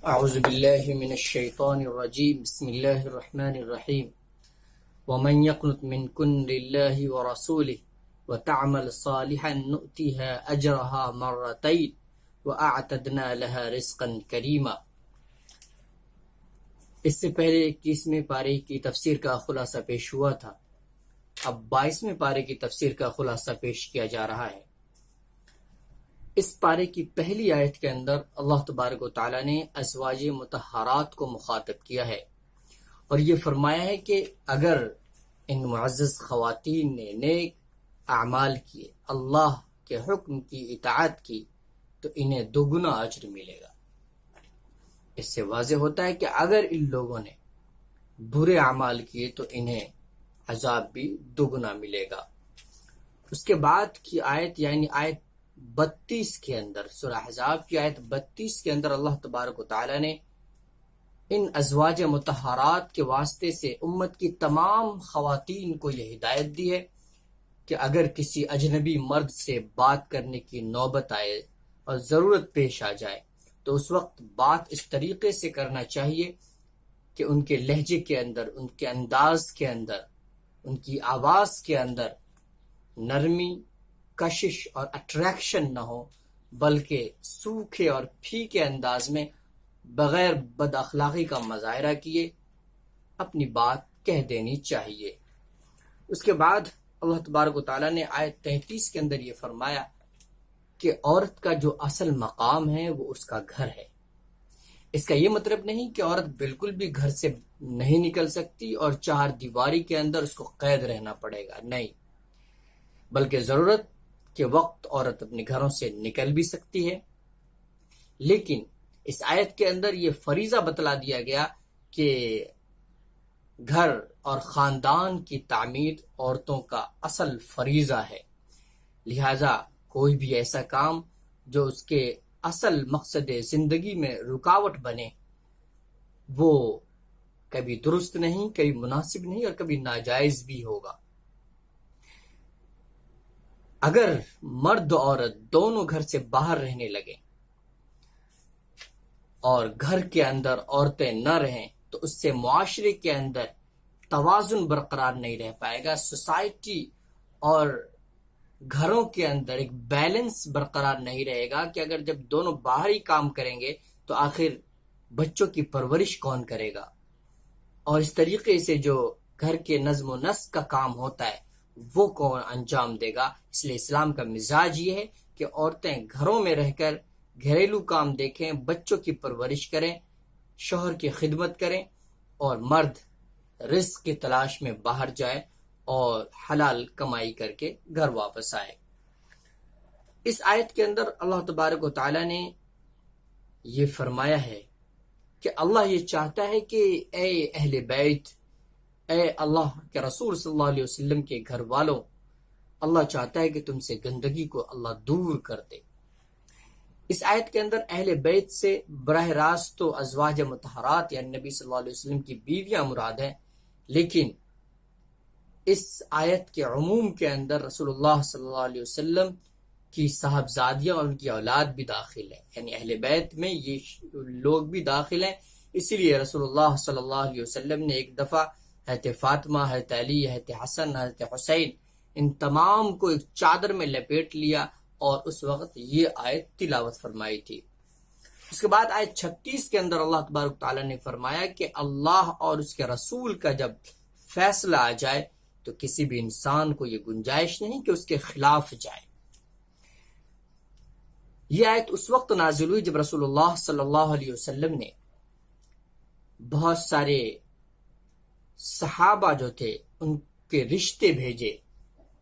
اعوذ باللہ من الشیطان الرجیم بسم اللہ الرحمن الرحیم ومن يقنت منكن لله ورسوله وتعمل صالحا نؤتها اجرها مرتين واعتدنا لها رزقا کریما۔ اس سے پہلے 21ویں پارے کی تفسیر کا خلاصہ پیش ہوا تھا، اب 22ویں پارے کی تفسیر کا خلاصہ پیش کیا جا رہا ہے۔ اس پارے کی پہلی آیت کے اندر اللہ تبارک و تعالیٰ نے ازواج مطہرات کو مخاطب کیا ہے اور یہ فرمایا ہے کہ اگر ان معزز خواتین نے نیک اعمال کیے، اللہ کے حکم کی اطاعت کی، تو انہیں دوگنا اجر ملے گا۔ اس سے واضح ہوتا ہے کہ اگر ان لوگوں نے برے اعمال کیے تو انہیں عذاب بھی دوگنا ملے گا۔ اس کے بعد کی آیت یعنی آیت 32 کے اندر، سورہ احزاب کی آیت 32 کے اندر اللہ تبارک و تعالیٰ نے ان ازواج مطہرات کے واسطے سے امت کی تمام خواتین کو یہ ہدایت دی ہے کہ اگر کسی اجنبی مرد سے بات کرنے کی نوبت آئے اور ضرورت پیش آ جائے تو اس وقت بات اس طریقے سے کرنا چاہیے کہ ان کے لہجے کے اندر، ان کے انداز کے اندر، ان کی آواز کے اندر نرمی، کشش اور اٹریکشن نہ ہو، بلکہ سوکھے اور پھیکے انداز میں بغیر بد اخلاقی کا مظاہرہ کیے اپنی بات کہہ دینی چاہیے۔ اس کے بعد اللہ تبارک و تعالیٰ نے آیت 33 کے اندر یہ فرمایا کہ عورت کا جو اصل مقام ہے وہ اس کا گھر ہے۔ اس کا یہ مطلب نہیں کہ عورت بالکل بھی گھر سے نہیں نکل سکتی اور چار دیواری کے اندر اس کو قید رہنا پڑے گا، نہیں، بلکہ ضرورت کے وقت عورت اپنے گھروں سے نکل بھی سکتی ہے۔ لیکن اس آیت کے اندر یہ فریضہ بتلا دیا گیا کہ گھر اور خاندان کی تعمیر عورتوں کا اصل فریضہ ہے، لہذا کوئی بھی ایسا کام جو اس کے اصل مقصد زندگی میں رکاوٹ بنے وہ کبھی درست نہیں، کبھی مناسب نہیں اور کبھی ناجائز بھی ہوگا۔ اگر مرد و عورت دونوں گھر سے باہر رہنے لگیں اور گھر کے اندر عورتیں نہ رہیں تو اس سے معاشرے کے اندر توازن برقرار نہیں رہ پائے گا، سوسائٹی اور گھروں کے اندر ایک بیلنس برقرار نہیں رہے گا کہ اگر جب دونوں باہر ہی کام کریں گے تو آخر بچوں کی پرورش کون کرے گا، اور اس طریقے سے جو گھر کے نظم و نسق کا کام ہوتا ہے وہ کون انجام دے گا۔ اس لیے اسلام کا مزاج یہ ہے کہ عورتیں گھروں میں رہ کر گھریلو کام دیکھیں، بچوں کی پرورش کریں، شوہر کی خدمت کریں، اور مرد رزق کی تلاش میں باہر جائے اور حلال کمائی کر کے گھر واپس آئے۔ اس آیت کے اندر اللہ تبارک و تعالیٰ نے یہ فرمایا ہے کہ اللہ یہ چاہتا ہے کہ اے اہل بیت، اے اللہ کے رسول صلی اللہ علیہ وسلم کے گھر والوں، اللہ چاہتا ہے کہ تم سے گندگی کو اللہ دور کر دے۔ اس آیت کے اندر اہل بیت سے براہ راست تو ازواج مطہرات یعنی نبی صلی اللہ علیہ وسلم کی بیویاں مراد ہیں، لیکن اس آیت کے عموم کے اندر رسول اللہ صلی اللہ علیہ وسلم کی صاحبزادیاں اور ان کی اولاد بھی داخل ہیں، یعنی اہل بیت میں یہ لوگ بھی داخل ہیں۔ اسی لیے رسول اللہ صلی اللہ علیہ وسلم نے ایک دفعہ حضرت فاطمہ، حضرت علی، حضرت حسن، حضرت حسین ان تمام کو ایک چادر میں لپیٹ لیا اور اس وقت یہ آیت تلاوت فرمائی تھی۔ اس کے بعد آیت 36 کے اندر اللہ تبارک تعالیٰ نے فرمایا کہ اللہ اور اس کے رسول کا جب فیصلہ آ جائے تو کسی بھی انسان کو یہ گنجائش نہیں کہ اس کے خلاف جائے۔ یہ آیت اس وقت نازل ہوئی جب رسول اللہ صلی اللہ علیہ وسلم نے بہت سارے صحابہ جو تھے ان کے رشتے بھیجے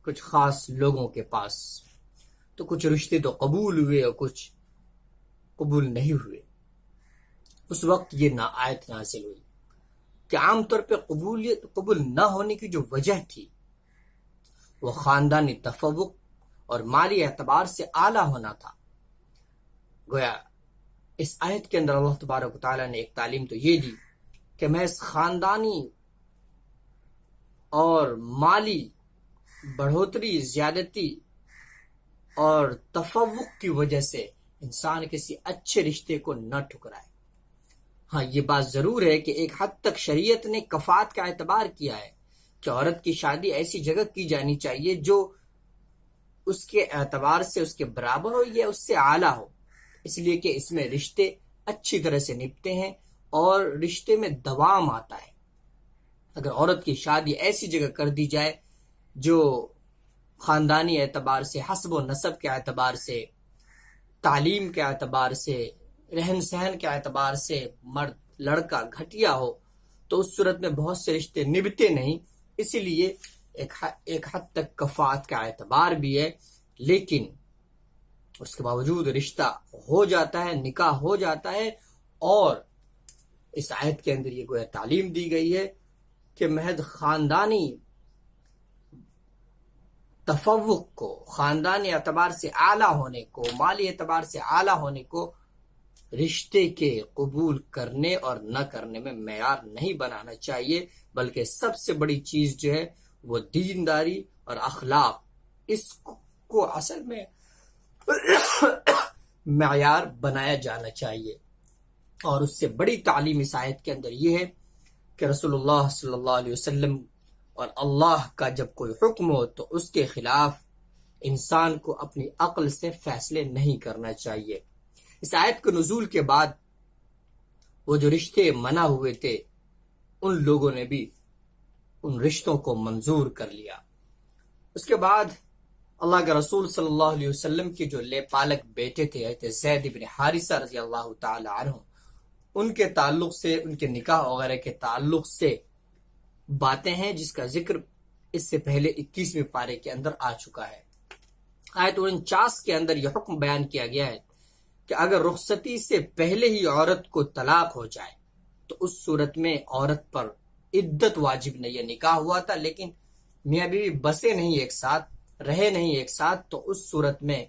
کچھ خاص لوگوں کے پاس، تو کچھ رشتے تو قبول ہوئے اور کچھ قبول نہیں ہوئے۔ اس وقت یہ آیت نازل ہوئی کہ عام طور پہ قبول نہ ہونے کی جو وجہ تھی وہ خاندانی تفوق اور مالی اعتبار سے اعلیٰ ہونا تھا۔ گویا اس آیت کے اندر اللہ تبارک و تعالیٰ نے ایک تعلیم تو یہ دی کہ محض خاندانی اور مالی بڑھوتری، زیادتی اور تفوق کی وجہ سے انسان کسی اچھے رشتے کو نہ ٹھکرائے، ہاں یہ بات ضرور ہے کہ ایک حد تک شریعت نے کفات کا اعتبار کیا ہے کہ عورت کی شادی ایسی جگہ کی جانی چاہیے جو اس کے اعتبار سے اس کے برابر ہو یا اس سے اعلیٰ ہو، اس لیے کہ اس میں رشتے اچھی طرح سے نپٹتے ہیں اور رشتے میں دوام آتا ہے۔ اگر عورت کی شادی ایسی جگہ کر دی جائے جو خاندانی اعتبار سے، حسب و نسب کے اعتبار سے، تعلیم کے اعتبار سے، رہن سہن کے اعتبار سے مرد لڑکا گھٹیا ہو، تو اس صورت میں بہت سے رشتے نبھتے نہیں۔ اسی لیے ایک حد تک کفات کا اعتبار بھی ہے، لیکن اس کے باوجود رشتہ ہو جاتا ہے، نکاح ہو جاتا ہے، اور اس آیت کے اندر یہ گویا تعلیم دی گئی ہے کہ محض خاندانی تفوق کو، خاندانی اعتبار سے اعلیٰ ہونے کو، مالی اعتبار سے اعلیٰ ہونے کو رشتے کے قبول کرنے اور نہ کرنے میں معیار نہیں بنانا چاہیے، بلکہ سب سے بڑی چیز جو ہے وہ دینداری اور اخلاق، اس کو اصل میں معیار بنایا جانا چاہیے۔ اور اس سے بڑی تعلیم اس آیت کے اندر یہ ہے کہ رسول اللہ صلی اللہ علیہ وسلم اور اللہ کا جب کوئی حکم ہو تو اس کے خلاف انسان کو اپنی عقل سے فیصلے نہیں کرنا چاہیے۔ اس آیت کے نزول کے بعد وہ جو رشتے منع ہوئے تھے ان لوگوں نے بھی ان رشتوں کو منظور کر لیا۔ اس کے بعد اللہ کے رسول صلی اللہ علیہ وسلم کے جو لے پالک بیٹے تھے حضرت زید بن حارثہ رضی اللہ تعالی عنہ، ان کے تعلق سے، ان کے نکاح وغیرہ کے تعلق سے باتیں ہیں جس کا ذکر اس سے پہلے 21ویں پارے کے اندر آ چکا ہے۔ آیت 49 کے اندر یہ حکم بیان کیا گیا ہے کہ اگر رخصتی سے پہلے ہی عورت کو طلاق ہو جائے تو اس صورت میں عورت پر عدت واجب نہیں ہے۔ نکاح ہوا تھا لیکن میاں بیوی بسے نہیں ایک ساتھ، رہے نہیں ایک ساتھ، تو اس صورت میں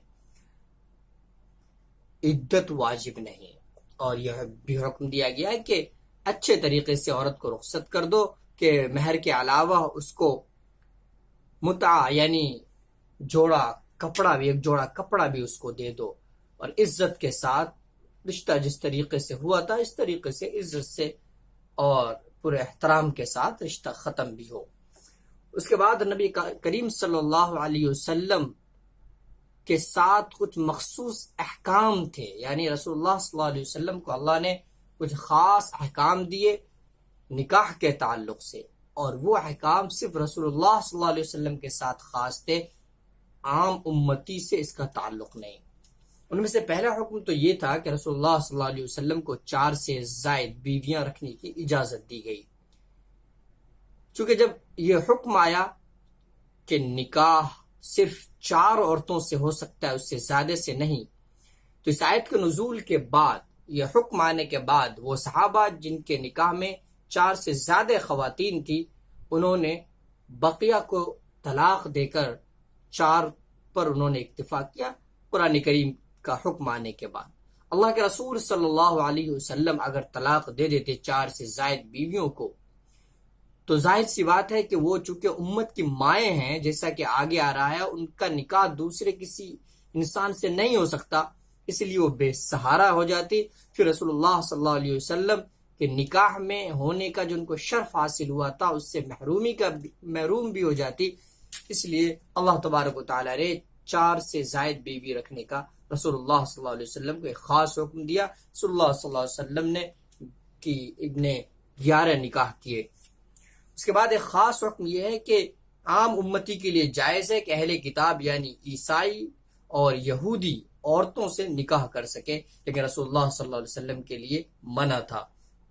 عدت واجب نہیں۔ اور یہ بھی حکم دیا گیا ہے کہ اچھے طریقے سے عورت کو رخصت کر دو، کہ مہر کے علاوہ اس کو متع یعنی جوڑا کپڑا بھی، ایک جوڑا کپڑا بھی اس کو دے دو، اور عزت کے ساتھ رشتہ جس طریقے سے ہوا تھا اس طریقے سے عزت سے اور پورے احترام کے ساتھ رشتہ ختم بھی ہو۔ اس کے بعد نبی کریم صلی اللہ علیہ وسلم کے ساتھ کچھ مخصوص احکام تھے، یعنی رسول اللہ صلی اللہ علیہ وسلم کو اللہ نے کچھ خاص احکام دیے نکاح کے تعلق سے، اور وہ احکام صرف رسول اللہ صلی اللہ علیہ وسلم کے ساتھ خاص تھے، عام امتی سے اس کا تعلق نہیں۔ ان میں سے پہلا حکم تو یہ تھا کہ رسول اللہ صلی اللہ علیہ وسلم کو 4 سے زائد بیویاں رکھنے کی اجازت دی گئی۔ چونکہ جب یہ حکم آیا کہ نکاح صرف 4 عورتوں سے ہو سکتا ہے، اس سے زیادہ سے نہیں، تو اس آیت کے نزول کے بعد، یہ حکم آنے کے بعد، وہ صحابہ جن کے نکاح میں 4 سے زیادہ خواتین تھی، انہوں نے بقیہ کو طلاق دے کر 4 پر انہوں نے اکتفا کیا قرآن کریم کا حکم آنے کے بعد۔ اللہ کے رسول صلی اللہ علیہ وسلم اگر طلاق دے دیتے 4 سے زائد بیویوں کو، تو ظاہر سی بات ہے کہ وہ چونکہ امت کی مائیں ہیں، جیسا کہ آگے آ رہا ہے، ان کا نکاح دوسرے کسی انسان سے نہیں ہو سکتا، اس لیے وہ بے سہارا ہو جاتی۔ پھر رسول اللہ صلی اللہ علیہ وسلم کے نکاح میں ہونے کا جو ان کو شرف حاصل ہوا تھا اس سے محروم بھی ہو جاتی، اس لیے اللہ تبارک و تعالی نے 4 سے زائد بیوی رکھنے کا رسول اللہ صلی اللہ علیہ وسلم کو ایک خاص حکم دیا۔ رسول اللہ صلی اللہ علیہ وسلم نے 11 نکاح کیے۔ اس کے بعد ایک خاص حکم یہ ہے کہ عام امتی کے لیے جائز ہے کہ اہل کتاب یعنی عیسائی اور یہودی عورتوں سے نکاح کر سکے، لیکن رسول اللہ صلی اللہ علیہ وسلم کے لیے منع تھا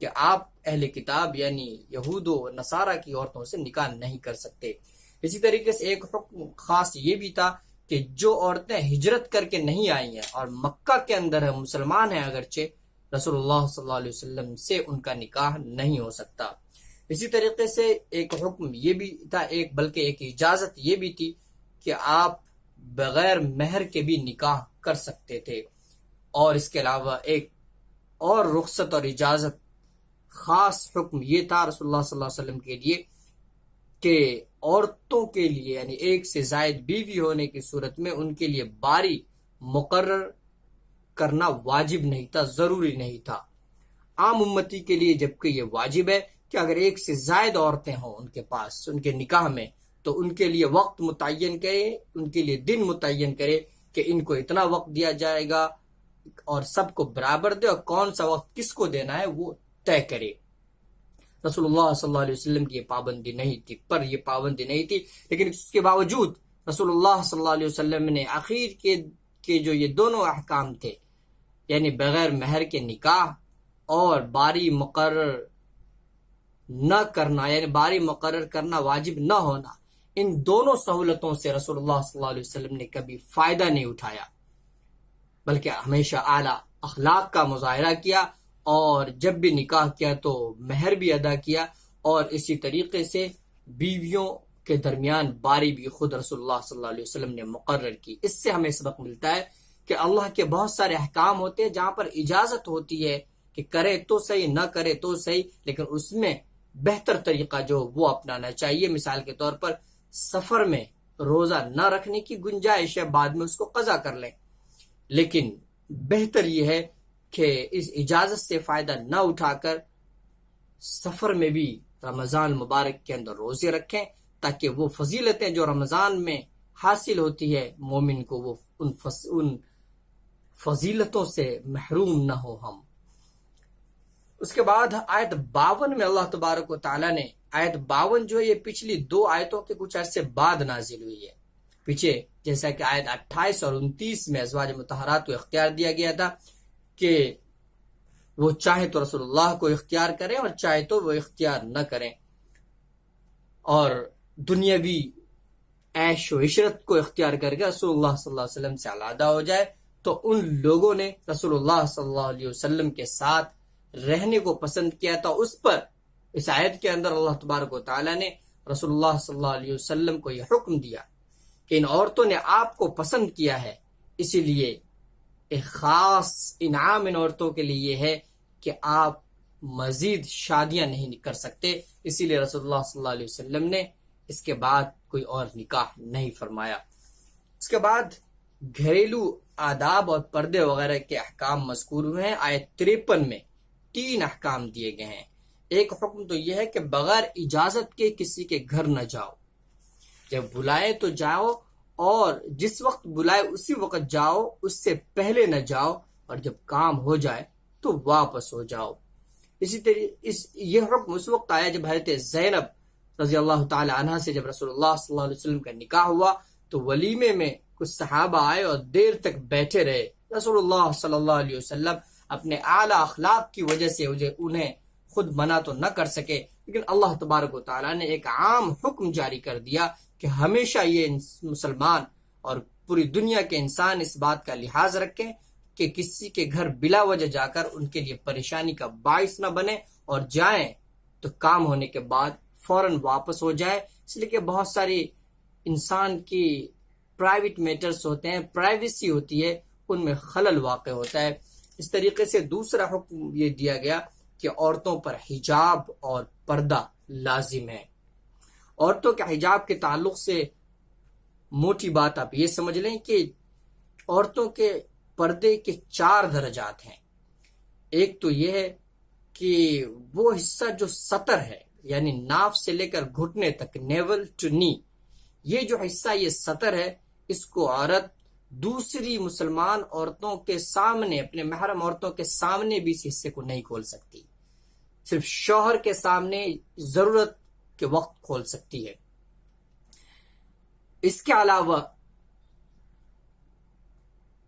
کہ آپ اہل کتاب یعنی یہود و نصارہ کی عورتوں سے نکاح نہیں کر سکتے۔ اسی طریقے سے ایک حکم خاص یہ بھی تھا کہ جو عورتیں ہجرت کر کے نہیں آئی ہیں اور مکہ کے اندر ہیں، مسلمان ہیں اگرچہ، رسول اللہ صلی اللہ علیہ وسلم سے ان کا نکاح نہیں ہو سکتا۔ اسی طریقے سے ایک حکم یہ بھی تھا، بلکہ ایک اجازت یہ بھی تھی کہ آپ بغیر مہر کے بھی نکاح کر سکتے تھے۔ اور اس کے علاوہ ایک اور رخصت اور اجازت خاص حکم یہ تھا رسول اللہ صلی اللہ علیہ وسلم کے لیے کہ عورتوں کے لیے یعنی 1 سے زائد بیوی ہونے کی صورت میں ان کے لیے باری مقرر کرنا واجب نہیں تھا، ضروری نہیں تھا۔ عام امتی کے لیے، جبکہ یہ واجب ہے کہ اگر ایک سے زائد عورتیں ہوں ان کے پاس ان کے نکاح میں، تو ان کے لیے وقت متعین کرے، ان کے لیے دن متعین کرے کہ ان کو اتنا وقت دیا جائے گا اور سب کو برابر دے، اور کون سا وقت کس کو دینا ہے وہ طے کرے۔ رسول اللہ صلی اللہ علیہ وسلم کی یہ پابندی نہیں تھی، لیکن اس کے باوجود رسول اللہ صلی اللہ علیہ وسلم نے آخر کے جو یہ دونوں احکام تھے، یعنی بغیر مہر کے نکاح اور باری مقرر نہ کرنا، یعنی باری مقرر کرنا واجب نہ ہونا، ان دونوں سہولتوں سے رسول اللہ صلی اللہ علیہ وسلم نے کبھی فائدہ نہیں اٹھایا، بلکہ ہمیشہ اعلیٰ اخلاق کا مظاہرہ کیا، اور جب بھی نکاح کیا تو مہر بھی ادا کیا، اور اسی طریقے سے بیویوں کے درمیان باری بھی خود رسول اللہ صلی اللہ علیہ وسلم نے مقرر کی۔ اس سے ہمیں سبق ملتا ہے کہ اللہ کے بہت سارے احکام ہوتے ہیں جہاں پر اجازت ہوتی ہے کہ کرے تو صحیح، نہ کرے تو صحیح، لیکن اس میں بہتر طریقہ جو وہ اپنانا چاہیے۔ مثال کے طور پر سفر میں روزہ نہ رکھنے کی گنجائش ہے، بعد میں اس کو قضا کر لیں، لیکن بہتر یہ ہے کہ اس اجازت سے فائدہ نہ اٹھا کر سفر میں بھی رمضان مبارک کے اندر روزے رکھیں، تاکہ وہ فضیلتیں جو رمضان میں حاصل ہوتی ہے مومن کو، وہ ان فضیلتوں سے محروم نہ ہو ہم۔ اس کے بعد آیت 52 میں اللہ تبارک و تعالیٰ نے، آیت 52 جو ہے یہ پچھلی دو آیتوں کے کچھ عرصے بعد نازل ہوئی ہے۔ پیچھے جیسا کہ آیت 28 اور 29 میں ازواج مطہرات کو اختیار دیا گیا تھا کہ وہ چاہے تو رسول اللہ کو اختیار کریں اور چاہے تو وہ اختیار نہ کریں، اور دنیاوی عیش و عشرت کو اختیار کر کے رسول اللہ صلی اللہ علیہ وسلم سے علیحدہ ہو جائے، تو ان لوگوں نے رسول اللہ صلی اللہ علیہ وسلم کے ساتھ رہنے کو پسند کیا تھا۔ اس پر اس آیت کے اندر اللہ تبارک و تعالیٰ نے رسول اللہ صلی اللہ علیہ وسلم کو یہ حکم دیا کہ ان عورتوں نے آپ کو پسند کیا ہے، اسی لیے ایک خاص انعام ان عورتوں کے لیے یہ ہے کہ آپ مزید شادیاں نہیں کر سکتے، اسی لیے رسول اللہ صلی اللہ علیہ وسلم نے اس کے بعد کوئی اور نکاح نہیں فرمایا۔ اس کے بعد گھریلو آداب اور پردے وغیرہ کے احکام مذکور ہوئے ہیں۔ آیت 53 میں 3 احکام دیے گئے ہیں۔ ایک حکم تو یہ ہے کہ بغیر اجازت کے کسی کے گھر نہ جاؤ، جب بلائے تو جاؤ، اور جس وقت بلائے اسی وقت جاؤ، اس سے پہلے نہ جاؤ، اور جب کام ہو جائے تو واپس ہو جاؤ۔ اسی طرح یہ حکم اس وقت آیا جب حضرت زینب رضی اللہ تعالی عنہ سے جب رسول اللہ صلی اللہ علیہ وسلم کا نکاح ہوا تو ولیمے میں کچھ صحابہ آئے اور دیر تک بیٹھے رہے۔ رسول اللہ صلی اللہ علیہ وسلم اپنے اعلیٰ اخلاق کی وجہ سے انہیں خود منع تو نہ کر سکے، لیکن اللہ تبارک و تعالیٰ نے ایک عام حکم جاری کر دیا کہ ہمیشہ یہ مسلمان اور پوری دنیا کے انسان اس بات کا لحاظ رکھیں کہ کسی کے گھر بلا وجہ جا کر ان کے لیے پریشانی کا باعث نہ بنے، اور جائیں تو کام ہونے کے بعد فوراً واپس ہو جائے، اس لیے کہ بہت ساری انسان کی پرائیویٹ میٹرز ہوتے ہیں، پرائیویسی ہوتی ہے، ان میں خلل واقع ہوتا ہے۔ اس طریقے سے دوسرا حکم یہ دیا گیا کہ عورتوں پر حجاب اور پردہ لازم ہے۔ عورتوں کے حجاب کے تعلق سے موٹی بات آپ یہ سمجھ لیں کہ عورتوں کے پردے کے 4 درجات ہیں۔ ایک تو یہ ہے کہ وہ حصہ جو سطر ہے، یعنی ناف سے لے کر گھٹنے تک، نیول ٹو نی، یہ جو حصہ یہ سطر ہے، اس کو عورت دوسری مسلمان عورتوں کے سامنے، اپنے محرم عورتوں کے سامنے بھی اس حصے کو نہیں کھول سکتی، صرف شوہر کے سامنے ضرورت کے وقت کھول سکتی ہے۔ اس کے علاوہ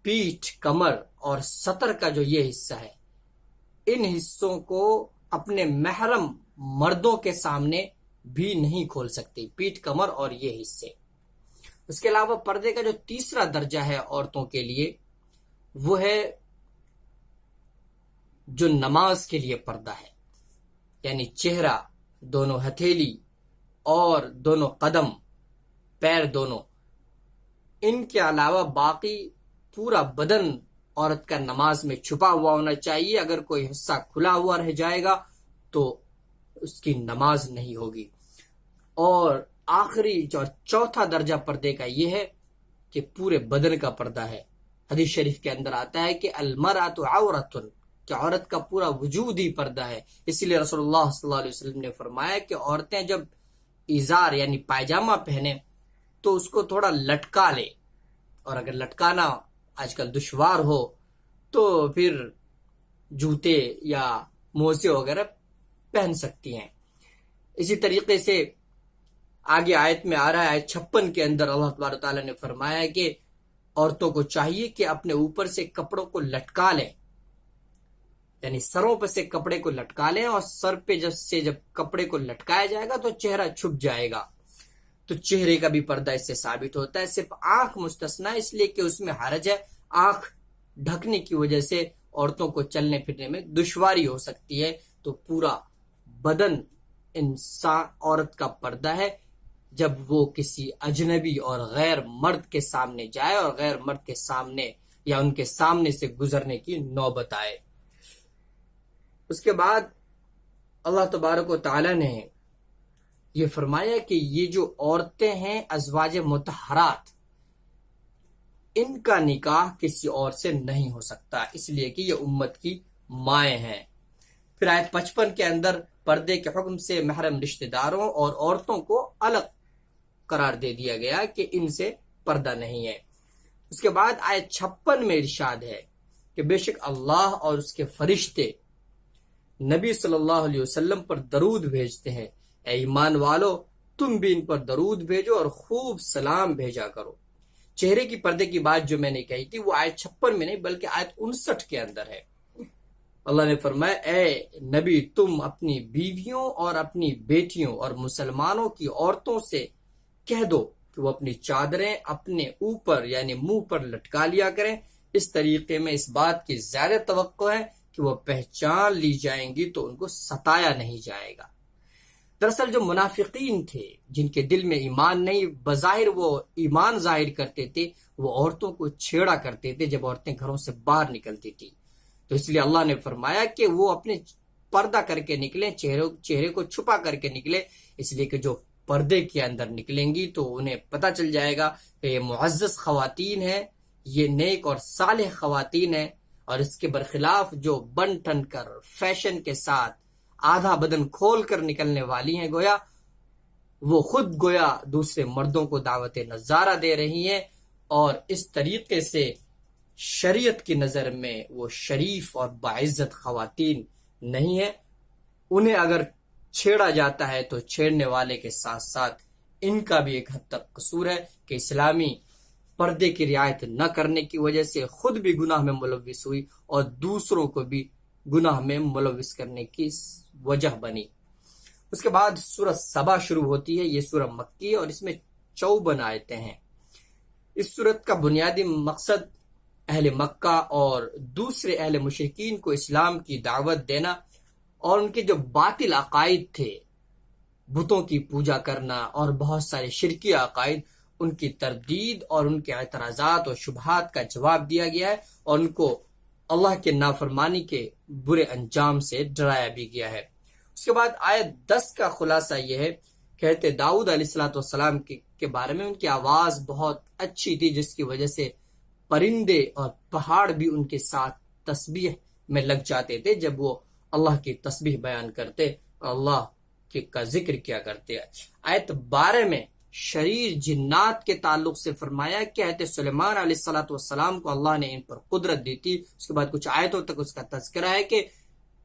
پیٹھ، کمر اور سطر کا جو یہ حصہ ہے، ان حصوں کو اپنے محرم مردوں کے سامنے بھی نہیں کھول سکتی، پیٹھ، کمر اور یہ حصے۔ اس کے علاوہ پردے کا جو تیسرا درجہ ہے عورتوں کے لیے، وہ ہے جو نماز کے لیے پردہ ہے، یعنی چہرہ، دونوں ہتھیلی اور دونوں قدم، پیر دونوں، ان کے علاوہ باقی پورا بدن عورت کا نماز میں چھپا ہوا ہونا چاہیے۔ اگر کوئی حصہ کھلا ہوا رہ جائے گا تو اس کی نماز نہیں ہوگی۔ اور آخری اور چوتھا درجہ پردے کا یہ ہے کہ پورے بدن کا پردہ ہے۔ حدیث شریف کے اندر آتا ہے کہ المرأۃ عورۃ کہ عورت کا پورا وجود ہی پردہ ہے. اسی لیے رسول اللہ صلی اللہ علیہ وسلم نے فرمایا کہ عورتیں جب ازار یعنی پائجامہ پہنے تو اس کو تھوڑا لٹکا لے، اور اگر لٹکانا آج کل دشوار ہو تو پھر جوتے یا موزے وغیرہ پہن سکتی ہیں. اسی طریقے سے آگے آیت میں آ رہا ہے، آیت 56 کے اندر اللہ تبارک تعالیٰ نے فرمایا ہے کہ عورتوں کو چاہیے کہ اپنے اوپر سے کپڑوں کو لٹکا لیں، یعنی سروں پہ سے کپڑے کو لٹکا لیں، اور سر پہ جب کپڑے کو لٹکایا جائے گا تو چہرہ چھپ جائے گا. تو چہرے کا بھی پردہ اس سے ثابت ہوتا ہے. صرف آنکھ مستثنا اس لیے کہ اس میں حرج ہے، آنکھ ڈھکنے کی وجہ سے عورتوں کو چلنے پھرنے میں دشواری ہو سکتی ہے. تو پورا بدن انسان عورت کا پردہ ہے جب وہ کسی اجنبی اور غیر مرد کے سامنے جائے اور غیر مرد کے سامنے یا ان کے سامنے سے گزرنے کی نوبت آئے. اس کے بعد اللہ تبارک و تعالی نے یہ فرمایا کہ یہ جو عورتیں ہیں ازواج مطہرات، ان کا نکاح کسی اور سے نہیں ہو سکتا، اس لیے کہ یہ امت کی مائیں ہیں. پھر آیت 55 کے اندر پردے کے حکم سے محرم رشتہ داروں اور عورتوں کو الگ قرار دے دیا گیا کہ ان سے پردہ نہیں ہے. اس کے بعد آیت 56 میں ارشاد ہے کہ بے شک اللہ اور اس کے فرشتے نبی صلی اللہ علیہ وسلم پر درود بھیجتے ہیں. اے ایمان والو تم بھی ان پر درود بھیجو اور خوب سلام بھیجا کرو. چہرے کی پردے کی بات جو میں نے کہی تھی وہ آیت 56 میں نہیں بلکہ آیت 59 کے اندر ہے. اللہ نے فرمایا اے نبی تم اپنی بیویوں اور اپنی بیٹیوں اور مسلمانوں کی عورتوں سے کہہ دو کہ وہ اپنی چادریں اپنے اوپر یعنی منہ پر لٹکا لیا کریں. اس طریقے میں اس بات کی زیادہ توقع ہے کہ وہ پہچان لی جائیں گی تو ان کو ستایا نہیں جائے گا. دراصل جو منافقین تھے جن کے دل میں ایمان نہیں، بظاہر وہ ایمان ظاہر کرتے تھے، وہ عورتوں کو چھیڑا کرتے تھے جب عورتیں گھروں سے باہر نکلتی تھی. تو اس لیے اللہ نے فرمایا کہ وہ اپنے پردہ کر کے نکلیں، چہرے کو چھپا کر کے نکلے، اس لیے کہ جو پردے کے اندر نکلیں گی تو انہیں پتہ چل جائے گا کہ یہ معزز خواتین ہیں، یہ نیک اور صالح خواتین ہیں. اور اس کے برخلاف جو بن ٹھن کر فیشن کے ساتھ آدھا بدن کھول کر نکلنے والی ہیں، گویا وہ خود گویا دوسرے مردوں کو دعوت نظارہ دے رہی ہیں، اور اس طریقے سے شریعت کی نظر میں وہ شریف اور باعزت خواتین نہیں ہیں. انہیں اگر چھیڑا جاتا ہے تو چھیڑنے والے کے ساتھ ساتھ ان کا بھی ایک حد تک قصور ہے کہ اسلامی پردے کی رعایت نہ کرنے کی وجہ سے خود بھی گناہ میں ملوث ہوئی اور دوسروں کو بھی گناہ میں ملوث کرنے کی وجہ بنی. اس کے بعد سورہ سبا شروع ہوتی ہے. یہ سورہ مکی ہے اور اس میں 54 آیتیں ہیں. اس سورت کا بنیادی مقصد اہل مکہ اور دوسرے اہل مشرکین کو اسلام کی دعوت دینا اور ان کے جو باطل عقائد تھے، بتوں کی پوجا کرنا اور بہت سارے شرکی عقائد، ان کی تردید اور ان کے اعتراضات اور شبہات کا جواب دیا گیا ہے، اور ان کو اللہ کے نافرمانی کے برے انجام سے ڈرایا بھی گیا ہے. اس کے بعد آیت 10 کا خلاصہ یہ ہے، کہتے داؤد علیہ السلام کے بارے میں ان کی آواز بہت اچھی تھی، جس کی وجہ سے پرندے اور پہاڑ بھی ان کے ساتھ تسبیح میں لگ جاتے تھے جب وہ اللہ کی تسبیح بیان کرتے اور اللہ کا ذکر کیا کرتے. آیت 12 میں شریر جنات کے تعلق سے فرمایا کہ حضرت سلیمان علیہ السلام کو اللہ نے ان پر قدرت دی تھی. اس کے بعد کچھ آیتوں تک اس کا تذکرہ ہے کہ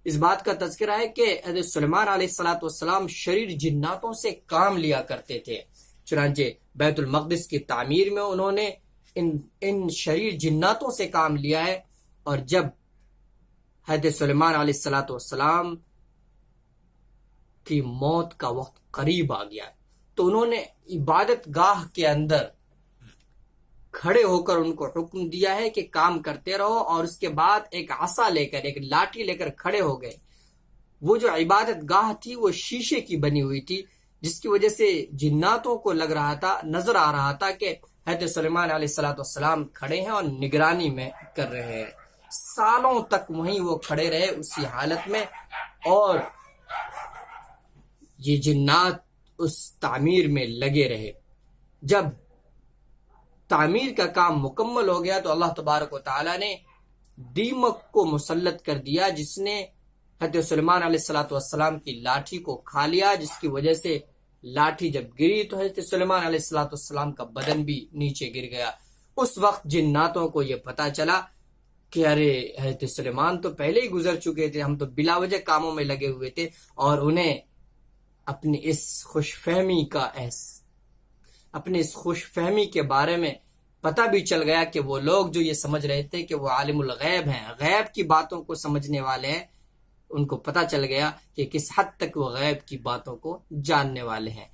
اس بات کا تذکرہ ہے کہ حضرت سلیمان علیہ السلام شریر جناتوں سے کام لیا کرتے تھے. چنانچہ بیت المقدس کی تعمیر میں انہوں نے ان شریر جناتوں سے کام لیا ہے، اور جب حضرت سلیمان علیہ السلام کی موت کا وقت قریب آ گیا تو انہوں نے عبادت گاہ کے اندر کھڑے ہو کر ان کو حکم دیا ہے کہ کام کرتے رہو، اور اس کے بعد ایک عصا لے کر، ایک لاٹھی لے کر کھڑے ہو گئے. وہ جو عبادت گاہ تھی وہ شیشے کی بنی ہوئی تھی، جس کی وجہ سے جناتوں کو لگ رہا تھا، نظر آ رہا تھا کہ حضرت سلیمان علیہ السلام کھڑے ہیں اور نگرانی میں کر رہے ہیں. سالوں تک وہیں وہ کھڑے رہے اسی حالت میں، اور یہ جنات اس تعمیر میں لگے رہے. جب تعمیر کا کام مکمل ہو گیا تو اللہ تبارک و تعالی نے دیمک کو مسلط کر دیا، جس نے حضرت سلیمان علیہ السلام کی لاٹھی کو کھا لیا، جس کی وجہ سے لاٹھی جب گری تو حضرت سلیمان علیہ السلام کا بدن بھی نیچے گر گیا۔ اس وقت جناتوں کو یہ پتا چلا کہ ارے حضرت سلیمان تو پہلے ہی گزر چکے تھے، ہم تو بلا وجہ کاموں میں لگے ہوئے تھے، اور انہیں اپنی اس خوش فہمی کے بارے میں پتہ بھی چل گیا کہ وہ لوگ جو یہ سمجھ رہے تھے کہ وہ عالم الغیب ہیں، غیب کی باتوں کو سمجھنے والے ہیں، ان کو پتہ چل گیا کہ کس حد تک وہ غیب کی باتوں کو جاننے والے ہیں،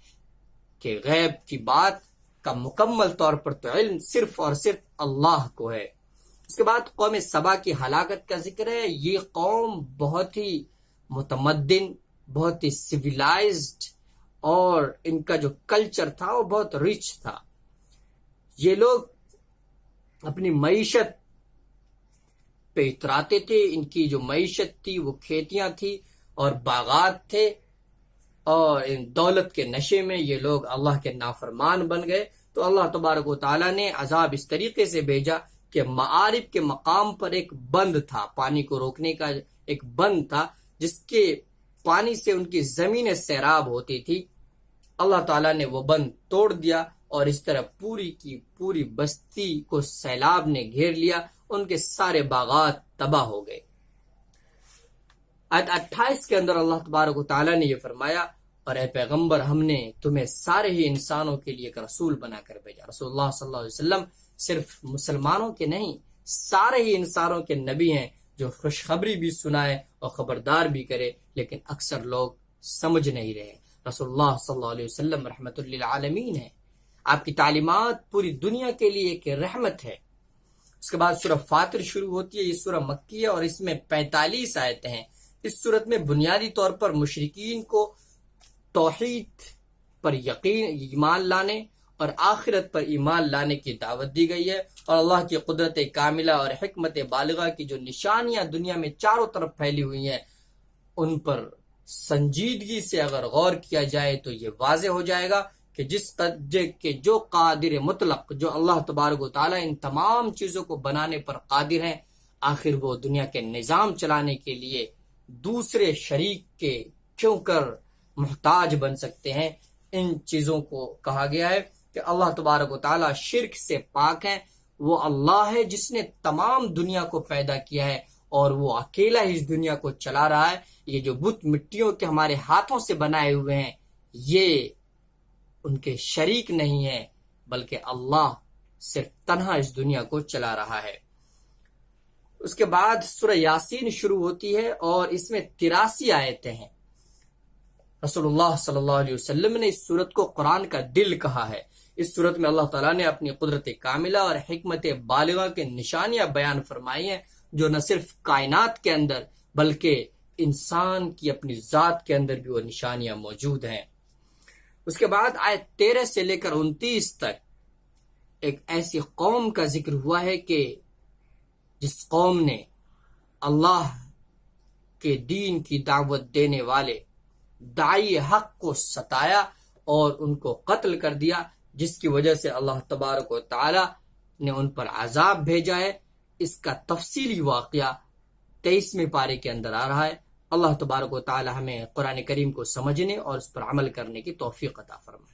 کہ غیب کی بات کا مکمل طور پر تو علم صرف اور صرف اللہ کو ہے۔ اس کے بعد قوم سبا کی ہلاکت کا ذکر ہے۔ یہ قوم بہت ہی متمدن، بہت ہی سویلائزڈ، اور ان کا جو کلچر تھا وہ بہت رچ تھا۔ یہ لوگ اپنی معیشت پہ اتراتے تھے، ان کی جو معیشت تھی وہ کھیتیاں تھی اور باغات تھے، اور ان دولت کے نشے میں یہ لوگ اللہ کے نافرمان بن گئے۔ تو اللہ تبارک و تعالیٰ نے عذاب اس طریقے سے بھیجا کہ معارف کے مقام پر ایک بند تھا، پانی کو روکنے کا ایک بند تھا، جس کے پانی سے ان کی زمینیں سیراب ہوتی تھی۔ اللہ تعالیٰ نے وہ بند توڑ دیا، اور اس طرح پوری کی پوری بستی کو سیلاب نے گھیر لیا، ان کے سارے باغات تباہ ہو گئے۔ آیت 28 کے اندر اللہ تبارک و تعالیٰ نے یہ فرمایا، اور اے پیغمبر ہم نے تمہیں سارے ہی انسانوں کے لیے ایک رسول بنا کر بھیجا۔ رسول اللہ صلی اللہ علیہ وسلم صرف مسلمانوں کے نہیں، سارے ہی انسانوں کے نبی ہیں، جو خوشخبری بھی سنائے اور خبردار بھی کرے، لیکن اکثر لوگ سمجھ نہیں رہے۔ رسول اللہ صلی اللہ علیہ وسلم رحمت للعالمین ہے، آپ کی تعلیمات پوری دنیا کے لیے ایک رحمت ہے۔ اس کے بعد سورہ فاطر شروع ہوتی ہے۔ یہ سورہ مکی ہے اور اس میں 45 آیتیں ہیں۔ اس سورت میں بنیادی طور پر مشرکین کو توحید پر یقین، ایمان لانے اور آخرت پر ایمان لانے کی دعوت دی گئی ہے، اور اللہ کی قدرت کاملہ اور حکمت بالغہ کی جو نشانیاں دنیا میں چاروں طرف پھیلی ہوئی ہیں، ان پر سنجیدگی سے اگر غور کیا جائے تو یہ واضح ہو جائے گا کہ جو قادر مطلق، جو اللہ تبارک و تعالیٰ ان تمام چیزوں کو بنانے پر قادر ہیں، آخر وہ دنیا کے نظام چلانے کے لیے دوسرے شریک کے کیوں کر محتاج بن سکتے ہیں۔ ان چیزوں کو کہا گیا ہے کہ اللہ تبارک و تعالیٰ شرک سے پاک ہیں۔ وہ اللہ ہے جس نے تمام دنیا کو پیدا کیا ہے، اور وہ اکیلا ہی اس دنیا کو چلا رہا ہے۔ یہ جو بت مٹیوں کے ہمارے ہاتھوں سے بنائے ہوئے ہیں، یہ ان کے شریک نہیں ہیں، بلکہ اللہ صرف تنہا اس دنیا کو چلا رہا ہے۔ اس کے بعد سورہ یاسین شروع ہوتی ہے اور اس میں 83 آیتیں ہیں۔ رسول اللہ صلی اللہ علیہ وسلم نے اس سورت کو قرآن کا دل کہا ہے۔ اس سورت میں اللہ تعالیٰ نے اپنی قدرت کاملہ اور حکمت بالغہ کے نشانیاں بیان فرمائی ہیں، جو نہ صرف کائنات کے اندر بلکہ انسان کی اپنی ذات کے اندر بھی وہ نشانیاں موجود ہیں۔ اس کے بعد آیت 13 سے لے کر 29 تک ایک ایسی قوم کا ذکر ہوا ہے کہ جس قوم نے اللہ کے دین کی دعوت دینے والے داعی حق کو ستایا اور ان کو قتل کر دیا، جس کی وجہ سے اللہ تبارک و تعالی نے ان پر عذاب بھیجا ہے۔ اس کا تفصیلی واقعہ 23ویں پارے کے اندر آ رہا ہے۔ اللہ تبارک و تعالی ہمیں قرآن کریم کو سمجھنے اور اس پر عمل کرنے کی توفیق عطا فرمائے۔